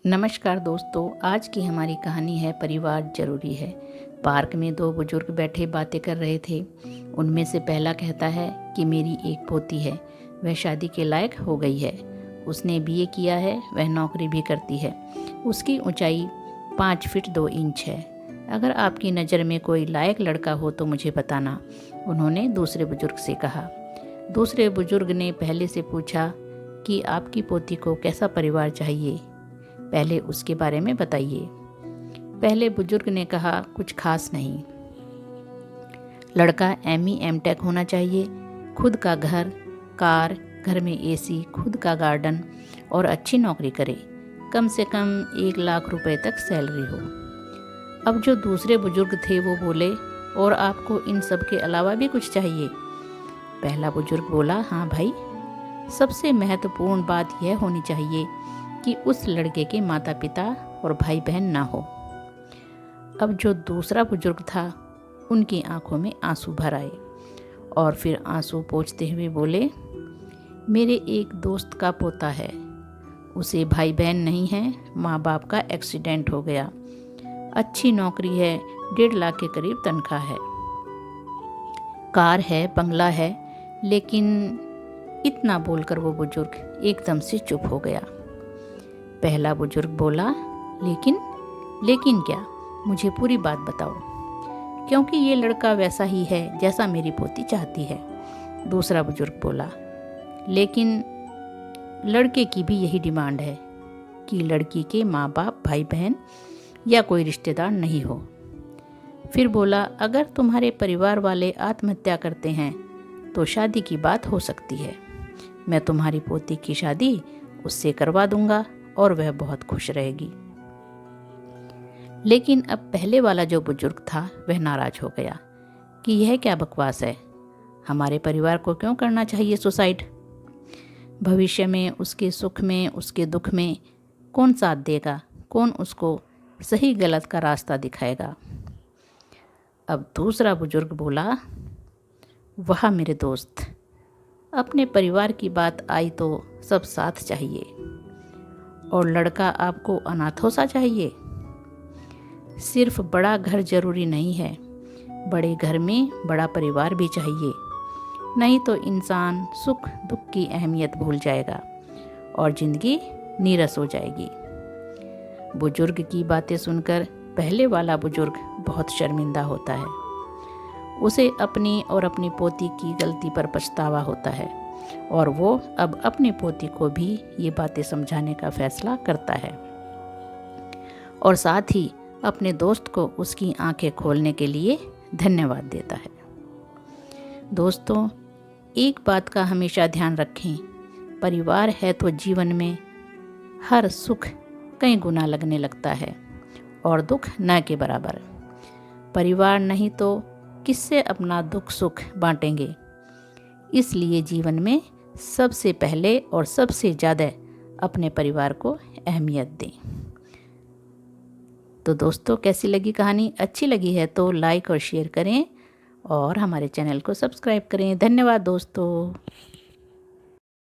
नमस्कार दोस्तों, आज की हमारी कहानी है परिवार जरूरी है। पार्क में दो बुजुर्ग बैठे बातें कर रहे थे। उनमें से पहला कहता है कि मेरी एक पोती है, वह शादी के लायक हो गई है। उसने बीए किया है, वह नौकरी भी करती है। उसकी ऊंचाई 5 फीट 2 इंच है। अगर आपकी नज़र में कोई लायक लड़का हो तो मुझे बताना, उन्होंने दूसरे बुजुर्ग से कहा। दूसरे बुजुर्ग ने पहले से पूछा कि आपकी पोती को कैसा परिवार चाहिए, पहले उसके बारे में बताइए। पहले बुजुर्ग ने कहा, कुछ खास नहीं। लड़का ME M.Tech होना चाहिए, खुद का घर, कार, घर में AC, खुद का गार्डन और अच्छी नौकरी करे। कम से कम 1 लाख रुपए तक सैलरी हो। अब जो दूसरे बुजुर्ग थे वो बोले, और आपको इन सब के अलावा भी कुछ चाहिए? पहला बुजुर्ग बोला, हाँ भाई, सबसे महत्वपूर्ण बात यह होनी चाहिए कि उस लड़के के माता पिता और भाई बहन ना हो। अब जो दूसरा बुजुर्ग था, उनकी आंखों में आंसू भर आए और फिर आंसू पोंछते हुए बोले, मेरे एक दोस्त का पोता है, उसे भाई बहन नहीं है, माँ बाप का एक्सीडेंट हो गया, अच्छी नौकरी है, 1.5 लाख के करीब तनख्वाह है, कार है, बंगला है। लेकिन इतना बोलकर वो बुजुर्ग एकदम से चुप हो गया। पहला बुजुर्ग बोला, लेकिन क्या? मुझे पूरी बात बताओ, क्योंकि ये लड़का वैसा ही है जैसा मेरी पोती चाहती है। दूसरा बुजुर्ग बोला, लेकिन लड़के की भी यही डिमांड है कि लड़की के माँ बाप, भाई बहन या कोई रिश्तेदार नहीं हो। फिर बोला, अगर तुम्हारे परिवार वाले आत्महत्या करते हैं तो शादी की बात हो सकती है। मैं तुम्हारी पोती की शादी उससे करवा दूंगा और वह बहुत खुश रहेगी। लेकिन अब पहले वाला जो बुजुर्ग था वह नाराज हो गया कि यह क्या बकवास है, हमारे परिवार को क्यों करना चाहिए सुसाइड? भविष्य में उसके सुख में, उसके दुख में कौन साथ देगा? कौन उसको सही गलत का रास्ता दिखाएगा? अब दूसरा बुजुर्ग बोला, वाह मेरे दोस्त, अपने परिवार की बात आई तो सब साथ चाहिए, और लड़का आपको अनाथों सा चाहिए? सिर्फ बड़ा घर जरूरी नहीं है, बड़े घर में बड़ा परिवार भी चाहिए, नहीं तो इंसान सुख दुख की अहमियत भूल जाएगा और जिंदगी नीरस हो जाएगी। बुजुर्ग की बातें सुनकर पहले वाला बुजुर्ग बहुत शर्मिंदा होता है। उसे अपनी और अपनी पोती की गलती पर पछतावा होता है और वो अब अपनी पोती को भी ये बातें समझाने का फैसला करता है और साथ ही अपने दोस्त को उसकी आंखें खोलने के लिए धन्यवाद देता है। दोस्तों, एक बात का हमेशा ध्यान रखें, परिवार है तो जीवन में हर सुख कई गुना लगने लगता है और दुख न के बराबर। परिवार नहीं तो किससे अपना दुख सुख बांटेंगे? इसलिए जीवन में सबसे पहले और सबसे ज़्यादा अपने परिवार को अहमियत दें। तो दोस्तों, कैसी लगी कहानी? अच्छी लगी है तो लाइक और शेयर करें और हमारे चैनल को सब्सक्राइब करें। धन्यवाद दोस्तों।